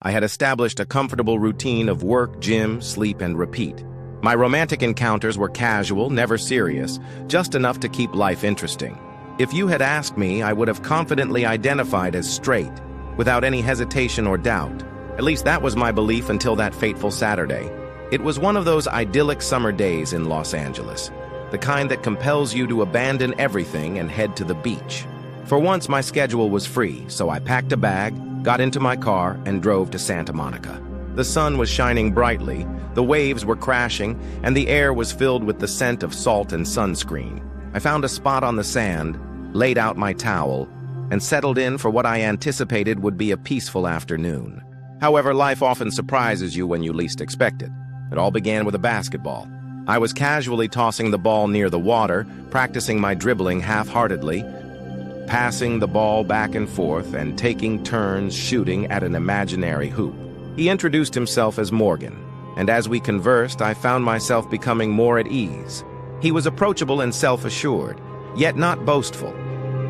I had established a comfortable routine of work, gym, sleep, and repeat. My romantic encounters were casual, never serious, just enough to keep life interesting. If you had asked me, I would have confidently identified as straight, without any hesitation or doubt. At least that was my belief until that fateful Saturday. It was one of those idyllic summer days in Los Angeles, the kind that compels you to abandon everything and head to the beach. For once, my schedule was free, so I packed a bag, got into my car, and drove to Santa Monica. The sun was shining brightly, the waves were crashing, and the air was filled with the scent of salt and sunscreen. I found a spot on the sand, laid out my towel, and settled in for what I anticipated would be a peaceful afternoon. However, life often surprises you when you least expect it. It all began with a basketball. I was casually tossing the ball near the water, practicing my dribbling half-heartedly, passing the ball back and forth and taking turns shooting at an imaginary hoop. He introduced himself as Morgan, and as we conversed, I found myself becoming more at ease. He was approachable and self-assured, yet not boastful,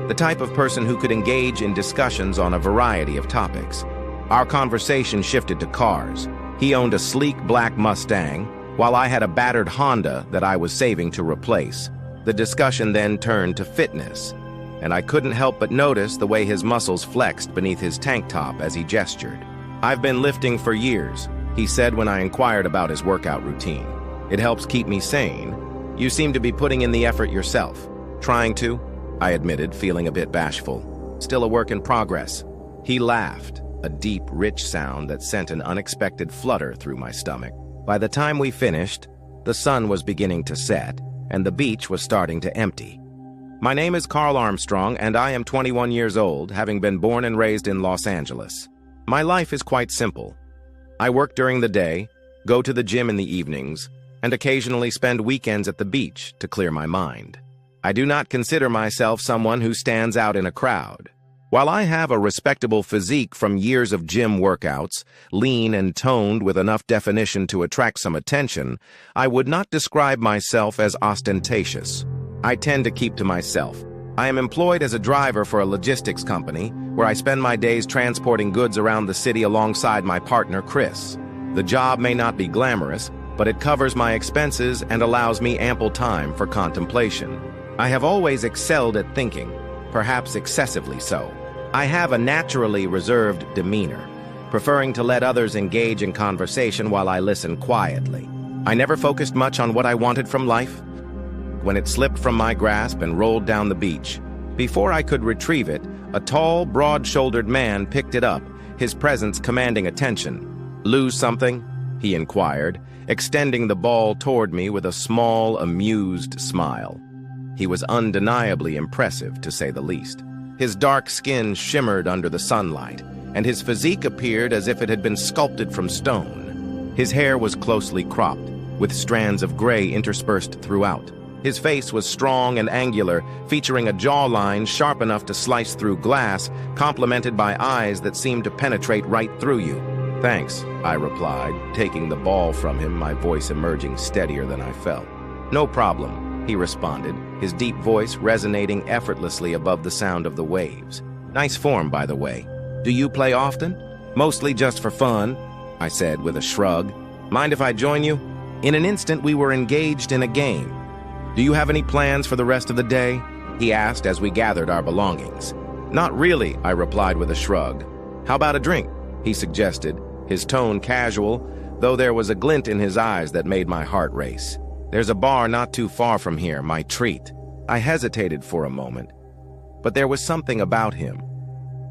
the type of person who could engage in discussions on a variety of topics. Our conversation shifted to cars. He owned a sleek black Mustang, while I had a battered Honda that I was saving to replace. The discussion then turned to fitness, and I couldn't help but notice the way his muscles flexed beneath his tank top as he gestured. "I've been lifting for years," he said when I inquired about his workout routine. "It helps keep me sane. You seem to be putting in the effort yourself." "Trying to," I admitted, feeling a bit bashful. "Still a work in progress." He laughed, a deep, rich sound that sent an unexpected flutter through my stomach. By the time we finished, the sun was beginning to set, and the beach was starting to empty. "My name is Carl Armstrong, and I am 21 years old, having been born and raised in Los Angeles. My life is quite simple. I work during the day, go to the gym in the evenings, and occasionally spend weekends at the beach to clear my mind. I do not consider myself someone who stands out in a crowd. While I have a respectable physique from years of gym workouts, lean and toned with enough definition to attract some attention, I would not describe myself as ostentatious. I tend to keep to myself. I am employed as a driver for a logistics company, where I spend my days transporting goods around the city alongside my partner, Chris. The job may not be glamorous, but it covers my expenses and allows me ample time for contemplation. I have always excelled at thinking, perhaps excessively so. I have a naturally reserved demeanor, preferring to let others engage in conversation while I listen quietly. I never focused much on what I wanted from life. When it slipped from my grasp and rolled down the beach, before I could retrieve it, a tall, broad-shouldered man picked it up, his presence commanding attention. "Lose something?" he inquired, extending the ball toward me with a small, amused smile. He was undeniably impressive, to say the least. His dark skin shimmered under the sunlight, and his physique appeared as if it had been sculpted from stone. His hair was closely cropped, with strands of gray interspersed throughout. His face was strong and angular, featuring a jawline sharp enough to slice through glass, complemented by eyes that seemed to penetrate right through you. "Thanks," I replied, taking the ball from him, my voice emerging steadier than I felt. "No problem," he responded, his deep voice resonating effortlessly above the sound of the waves. "Nice form, by the way. Do you play often?" "Mostly just for fun," I said with a shrug. "Mind if I join you?" In an instant, we were engaged in a game. "Do you have any plans for the rest of the day?" he asked as we gathered our belongings. "Not really," I replied with a shrug. "How about a drink?" he suggested, his tone casual, though there was a glint in his eyes that made my heart race. "There's a bar not too far from here, my treat." I hesitated for a moment, but there was something about him,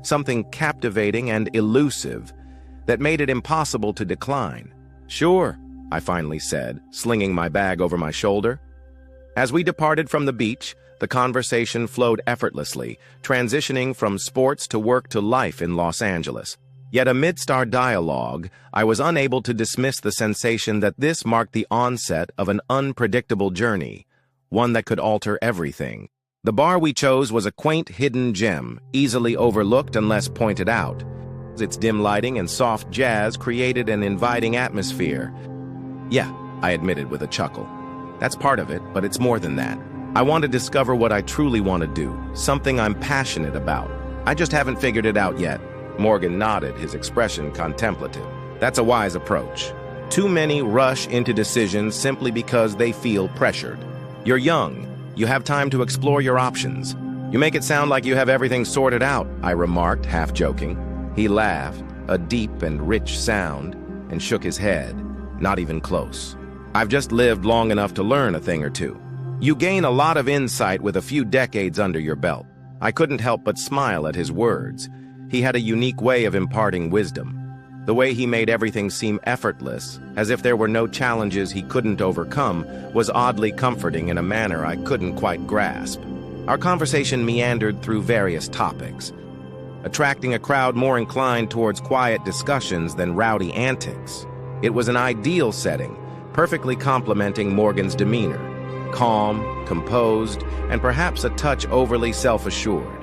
something captivating and elusive, that made it impossible to decline. "Sure," I finally said, slinging my bag over my shoulder. As we departed from the beach, the conversation flowed effortlessly, transitioning from sports to work to life in Los Angeles. Yet amidst our dialogue, I was unable to dismiss the sensation that this marked the onset of an unpredictable journey, one that could alter everything. The bar we chose was a quaint hidden gem, easily overlooked unless pointed out. Its dim lighting and soft jazz created an inviting atmosphere. "Yeah," I admitted with a chuckle. "That's part of it, but it's more than that. I want to discover what I truly want to do, something I'm passionate about. I just haven't figured it out yet. Morgan nodded, his expression contemplative. That's a wise approach. Too many rush into decisions simply because they feel pressured. You're young. You have time to explore your options. You make it sound like you have everything sorted out, I remarked, half joking. He laughed, a deep and rich sound, and shook his head. Not even close. I've just lived long enough to learn a thing or two. You gain a lot of insight with a few decades under your belt. I couldn't help but smile at his words. He had a unique way of imparting wisdom. The way he made everything seem effortless, as if there were no challenges he couldn't overcome, was oddly comforting in a manner I couldn't quite grasp. Our conversation meandered through various topics, attracting a crowd more inclined towards quiet discussions than rowdy antics. It was an ideal setting, perfectly complementing Morgan's demeanor, calm, composed, and perhaps a touch overly self-assured.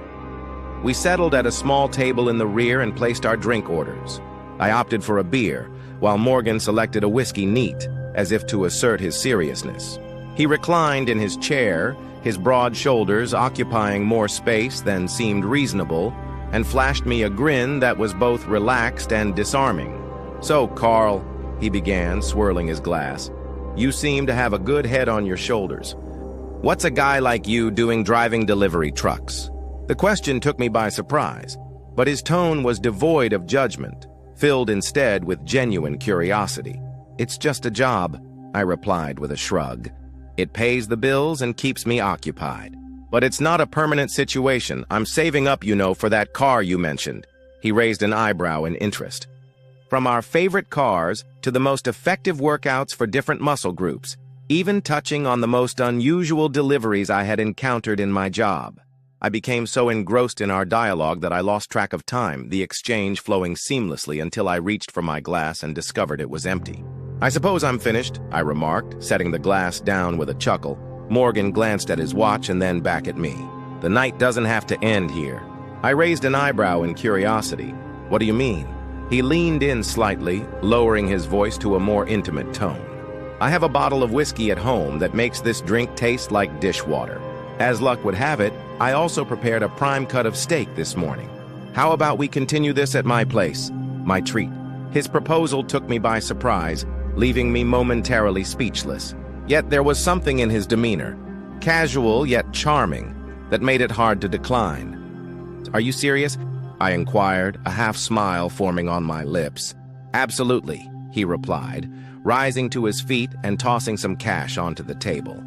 We settled at a small table in the rear and placed our drink orders. I opted for a beer, while Morgan selected a whiskey neat, as if to assert his seriousness. He reclined in his chair, his broad shoulders occupying more space than seemed reasonable, and flashed me a grin that was both relaxed and disarming. "So, Carl," he began, swirling his glass, "you seem to have a good head on your shoulders. What's a guy like you doing driving delivery trucks?" The question took me by surprise, but his tone was devoid of judgment, filled instead with genuine curiosity. "It's just a job," I replied with a shrug. "It pays the bills and keeps me occupied. But it's not a permanent situation. I'm saving up, for that car you mentioned." He raised an eyebrow in interest. "From our favorite cars to the most effective workouts for different muscle groups, even touching on the most unusual deliveries I had encountered in my job." I became so engrossed in our dialogue that I lost track of time, the exchange flowing seamlessly until I reached for my glass and discovered it was empty. "I suppose I'm finished," I remarked, setting the glass down with a chuckle. Morgan glanced at his watch and then back at me. "The night doesn't have to end here." I raised an eyebrow in curiosity. "What do you mean?" He leaned in slightly, lowering his voice to a more intimate tone. "I have a bottle of whiskey at home that makes this drink taste like dishwater. As luck would have it, I also prepared a prime cut of steak this morning. How about we continue this at my place, my treat?" His proposal took me by surprise, leaving me momentarily speechless. Yet there was something in his demeanor, casual yet charming, that made it hard to decline. "Are you serious?" I inquired, a half smile forming on my lips. "Absolutely," he replied, rising to his feet and tossing some cash onto the table.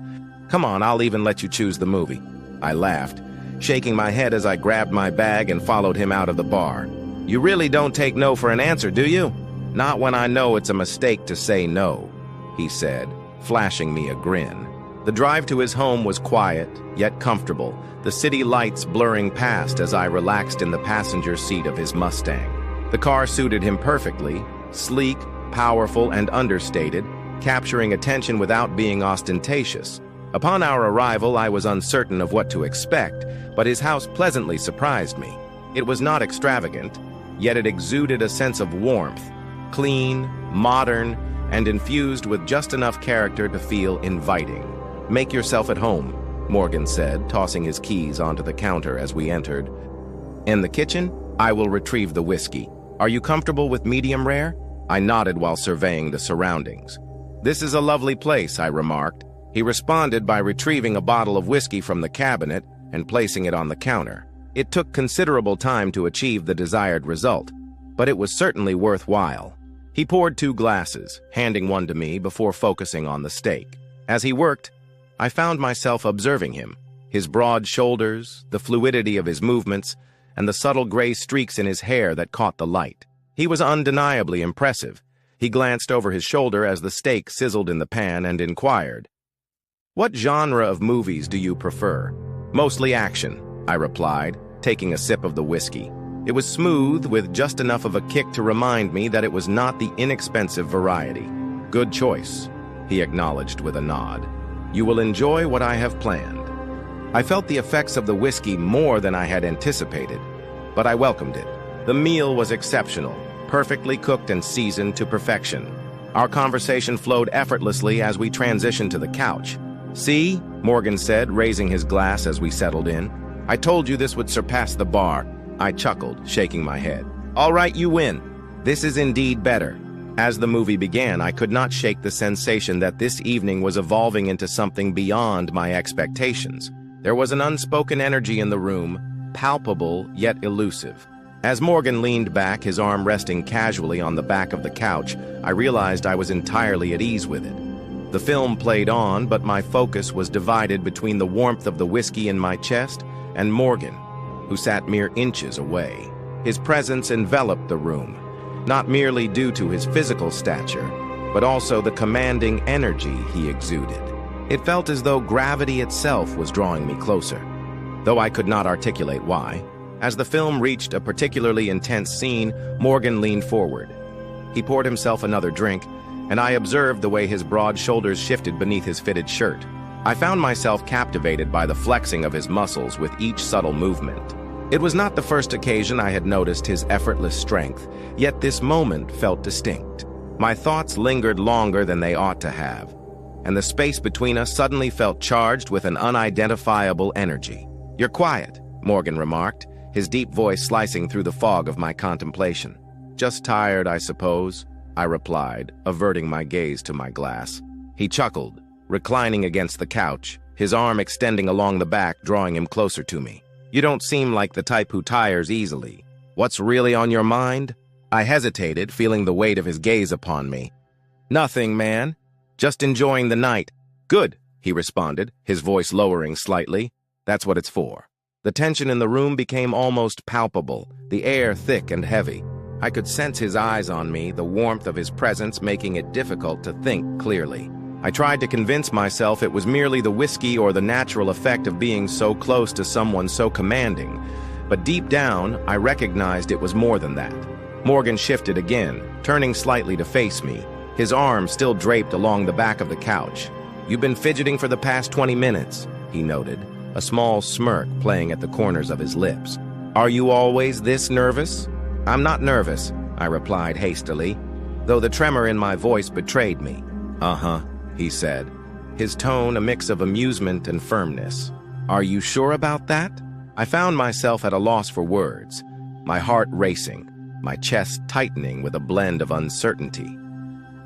"Come on, I'll even let you choose the movie." I laughed, shaking my head as I grabbed my bag and followed him out of the bar. "You really don't take no for an answer, do you?" "Not when I know it's a mistake to say no," he said, flashing me a grin. The drive to his home was quiet, yet comfortable, the city lights blurring past as I relaxed in the passenger seat of his Mustang. The car suited him perfectly, sleek, powerful, and understated, capturing attention without being ostentatious. Upon our arrival, I was uncertain of what to expect, but his house pleasantly surprised me. It was not extravagant, yet it exuded a sense of warmth, clean, modern, and infused with just enough character to feel inviting. "Make yourself at home," Morgan said, tossing his keys onto the counter as we entered. "In the kitchen, I will retrieve the whiskey. Are you comfortable with medium rare?" I nodded while surveying the surroundings. "This is a lovely place," I remarked. He responded by retrieving a bottle of whiskey from the cabinet and placing it on the counter. It took considerable time to achieve the desired result, but it was certainly worthwhile. He poured 2 glasses, handing one to me before focusing on the steak. As he worked, I found myself observing him, his broad shoulders, the fluidity of his movements, and the subtle gray streaks in his hair that caught the light. He was undeniably impressive. He glanced over his shoulder as the steak sizzled in the pan and inquired, "What genre of movies do you prefer?" "Mostly action," I replied, taking a sip of the whiskey. It was smooth, with just enough of a kick to remind me that it was not the inexpensive variety. "Good choice," he acknowledged with a nod. "You will enjoy what I have planned." I felt the effects of the whiskey more than I had anticipated, but I welcomed it. The meal was exceptional, perfectly cooked and seasoned to perfection. Our conversation flowed effortlessly as we transitioned to the couch. "See," Morgan said, raising his glass as we settled in. "I told you this would surpass the bar." I chuckled, shaking my head. All right, you win. This is indeed better. As the movie began, I could not shake the sensation that this evening was evolving into something beyond my expectations. There was an unspoken energy in the room, palpable yet elusive. As Morgan leaned back, his arm resting casually on the back of the couch, I realized I was entirely at ease with it. The film played on, but my focus was divided between the warmth of the whiskey in my chest and Morgan, who sat mere inches away. His presence enveloped the room, not merely due to his physical stature, but also the commanding energy he exuded. It felt as though gravity itself was drawing me closer, though I could not articulate why. As the film reached a particularly intense scene, Morgan leaned forward. He poured himself another drink, and I observed the way his broad shoulders shifted beneath his fitted shirt. I found myself captivated by the flexing of his muscles with each subtle movement. It was not the first occasion I had noticed his effortless strength, yet this moment felt distinct. My thoughts lingered longer than they ought to have, and the space between us suddenly felt charged with an unidentifiable energy. "You're quiet," Morgan remarked, his deep voice slicing through the fog of my contemplation. "Just tired, I suppose," I replied, averting my gaze to my glass. He chuckled, reclining against the couch, his arm extending along the back, drawing him closer to me. "You don't seem like the type who tires easily. What's really on your mind?" I hesitated, feeling the weight of his gaze upon me. "Nothing, man. Just enjoying the night." "Good," he responded, his voice lowering slightly. "That's what it's for." The tension in the room became almost palpable, the air thick and heavy. I could sense his eyes on me, the warmth of his presence making it difficult to think clearly. I tried to convince myself it was merely the whiskey or the natural effect of being so close to someone so commanding, but deep down, I recognized it was more than that. Morgan shifted again, turning slightly to face me, his arm still draped along the back of the couch. "You've been fidgeting for the past 20 minutes, he noted, a small smirk playing at the corners of his lips. "Are you always this nervous?" "I'm not nervous," I replied hastily, though the tremor in my voice betrayed me. "Uh-huh," he said, his tone a mix of amusement and firmness. "Are you sure about that?" I found myself at a loss for words, my heart racing, my chest tightening with a blend of uncertainty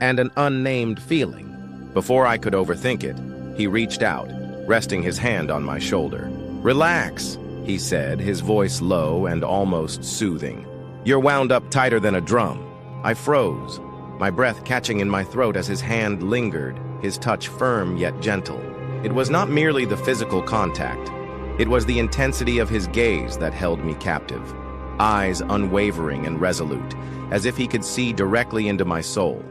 and an unnamed feeling. Before I could overthink it, he reached out, resting his hand on my shoulder. "Relax," he said, his voice low and almost soothing. "You're wound up tighter than a drum." I froze, my breath catching in my throat as his hand lingered, his touch firm yet gentle. It was not merely the physical contact. It was the intensity of his gaze that held me captive, eyes unwavering and resolute, as if he could see directly into my soul.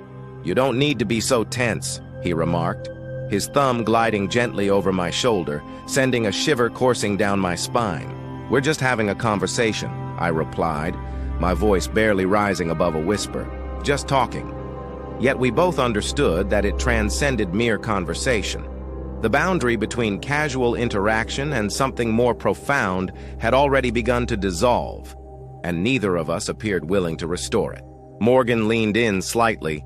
"You don't need to be so tense," he remarked, his thumb gliding gently over my shoulder, sending a shiver coursing down my spine. "We're just having a conversation," I replied, my voice barely rising above a whisper. "Just talking." Yet we both understood that it transcended mere conversation. The boundary between casual interaction and something more profound had already begun to dissolve, and neither of us appeared willing to restore it. Morgan leaned in slightly,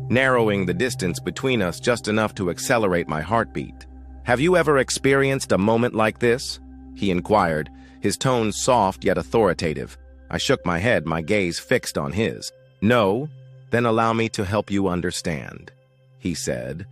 narrowing the distance between us just enough to accelerate my heartbeat. "Have you ever experienced a moment like this?" he inquired, his tone soft yet authoritative. I shook my head, my gaze fixed on his. "No? Then allow me to help you understand," he said,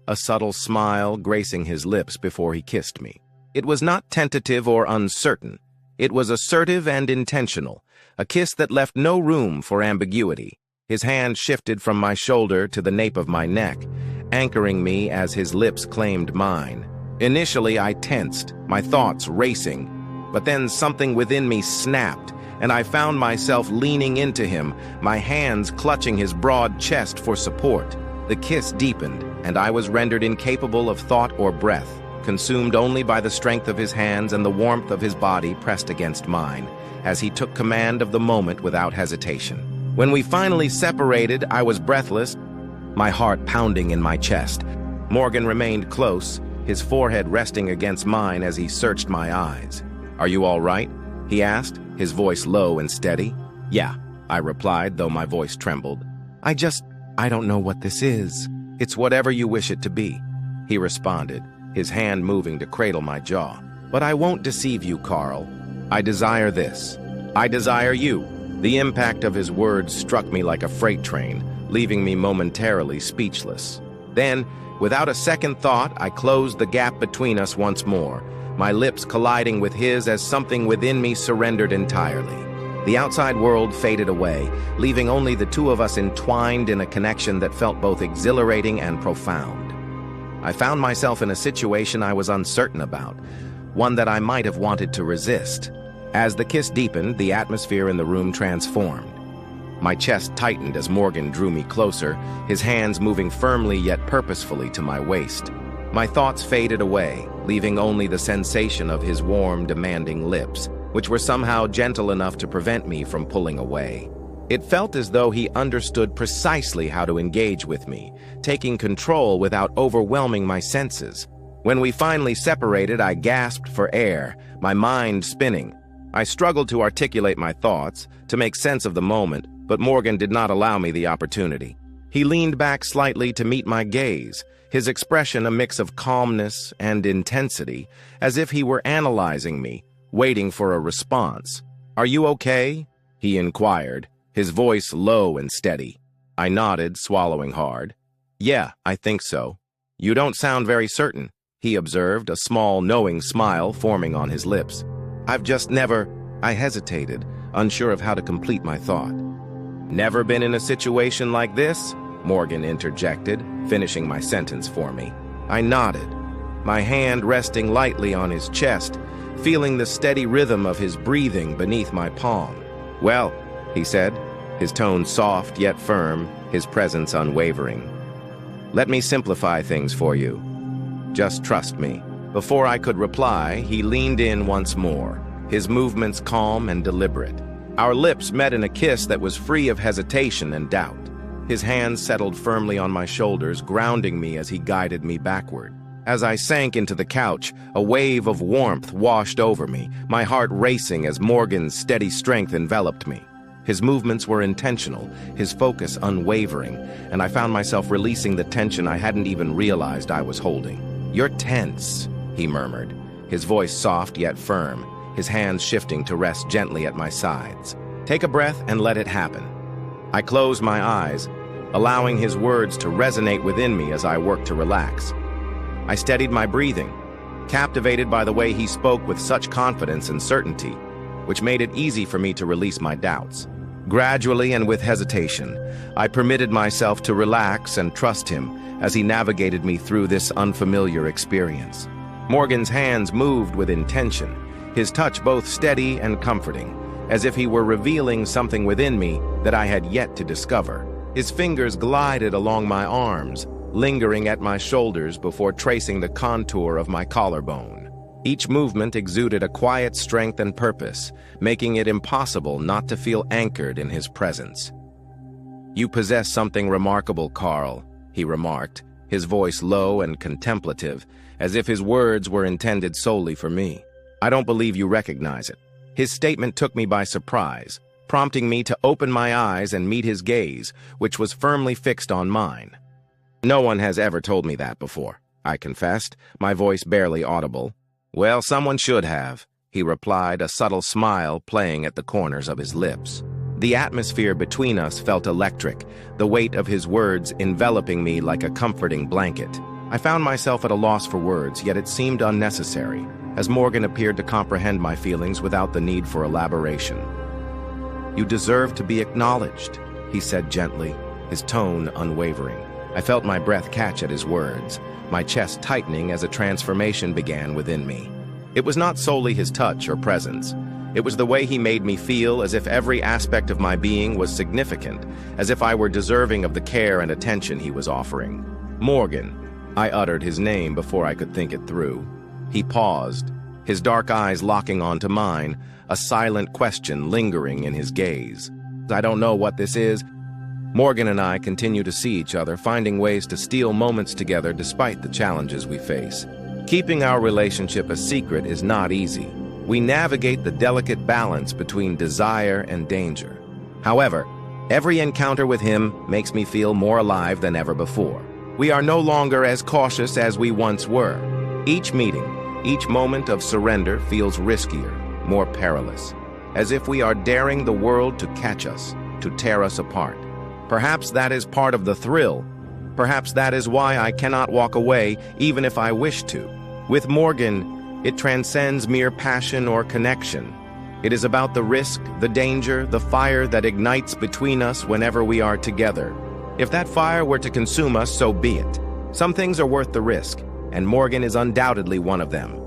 a subtle smile gracing his lips before he kissed me. It was not tentative or uncertain. It was assertive and intentional, a kiss that left no room for ambiguity. His hand shifted from my shoulder to the nape of my neck, anchoring me as his lips claimed mine. Initially, I tensed, my thoughts racing, but then something within me snapped, and I found myself leaning into him, my hands clutching his broad chest for support. The kiss deepened, and I was rendered incapable of thought or breath, consumed only by the strength of his hands and the warmth of his body pressed against mine, as he took command of the moment without hesitation. When we finally separated, I was breathless, my heart pounding in my chest. Morgan remained close, his forehead resting against mine as he searched my eyes. "Are you all right?" he asked, his voice low and steady. "Yeah," I replied, though my voice trembled. I don't know what this is." "It's whatever you wish it to be," he responded, his hand moving to cradle my jaw. "But I won't deceive you, Carl. I desire this. I desire you." The impact of his words struck me like a freight train, leaving me momentarily speechless. Then, without a second thought, I closed the gap between us once more, my lips colliding with his as something within me surrendered entirely. The outside world faded away, leaving only the two of us entwined in a connection that felt both exhilarating and profound. I found myself in a situation I was uncertain about, one that I might have wanted to resist. As the kiss deepened, the atmosphere in the room transformed. My chest tightened as Morgan drew me closer, his hands moving firmly yet purposefully to my waist. My thoughts faded away, leaving only the sensation of his warm, demanding lips, which were somehow gentle enough to prevent me from pulling away. It felt as though he understood precisely how to engage with me, taking control without overwhelming my senses. When we finally separated, I gasped for air, my mind spinning. I struggled to articulate my thoughts, to make sense of the moment, but Morgan did not allow me the opportunity. He leaned back slightly to meet my gaze, his expression a mix of calmness and intensity, as if he were analyzing me, waiting for a response. "Are you okay?" he inquired, his voice low and steady. I nodded, swallowing hard. "Yeah, I think so." "You don't sound very certain," he observed, a small, knowing smile forming on his lips. "I've just never—" I hesitated, unsure of how to complete my thought. "Never been in a situation like this?" Morgan interjected, finishing my sentence for me. I nodded, my hand resting lightly on his chest, feeling the steady rhythm of his breathing beneath my palm. "Well," he said, his tone soft yet firm, his presence unwavering. "Let me simplify things for you. Just trust me." Before I could reply, he leaned in once more, his movements calm and deliberate. Our lips met in a kiss that was free of hesitation and doubt. His hands settled firmly on my shoulders, grounding me as he guided me backward. As I sank into the couch, a wave of warmth washed over me, my heart racing as Morgan's steady strength enveloped me. His movements were intentional, his focus unwavering, and I found myself releasing the tension I hadn't even realized I was holding. "You're tense," he murmured, his voice soft yet firm, his hands shifting to rest gently at my sides. "Take a breath and let it happen." I closed my eyes, allowing his words to resonate within me as I worked to relax. I steadied my breathing, captivated by the way he spoke with such confidence and certainty, which made it easy for me to release my doubts. Gradually and with hesitation, I permitted myself to relax and trust him as he navigated me through this unfamiliar experience. Morgan's hands moved with intention, his touch both steady and comforting, as if he were revealing something within me that I had yet to discover. His fingers glided along my arms, lingering at my shoulders before tracing the contour of my collarbone. Each movement exuded a quiet strength and purpose, making it impossible not to feel anchored in his presence. "You possess something remarkable, Carl," he remarked, his voice low and contemplative, as if his words were intended solely for me. "I don't believe you recognize it." His statement took me by surprise, prompting me to open my eyes and meet his gaze, which was firmly fixed on mine. "No one has ever told me that before," I confessed, my voice barely audible. "Well, someone should have," he replied, a subtle smile playing at the corners of his lips. The atmosphere between us felt electric, the weight of his words enveloping me like a comforting blanket. I found myself at a loss for words, yet it seemed unnecessary, as Morgan appeared to comprehend my feelings without the need for elaboration. "You deserve to be acknowledged," he said gently, his tone unwavering. I felt my breath catch at his words, my chest tightening as a transformation began within me. It was not solely his touch or presence. It was the way he made me feel, as if every aspect of my being was significant, as if I were deserving of the care and attention he was offering. "Morgan," I uttered his name before I could think it through. He paused, his dark eyes locking onto mine, a silent question lingering in his gaze. "I don't know what this is." Morgan and I continue to see each other, finding ways to steal moments together despite the challenges we face. Keeping our relationship a secret is not easy. We navigate the delicate balance between desire and danger. However, every encounter with him makes me feel more alive than ever before. We are no longer as cautious as we once were. Each meeting, each moment of surrender feels riskier, more perilous. as if we are daring the world to catch us, to tear us apart. Perhaps that is part of the thrill. Perhaps that is why I cannot walk away, even if I wish to. With Morgan, it transcends mere passion or connection. It is about the risk, the danger, the fire that ignites between us whenever we are together. If that fire were to consume us, so be it. Some things are worth the risk, and Morgan is undoubtedly one of them.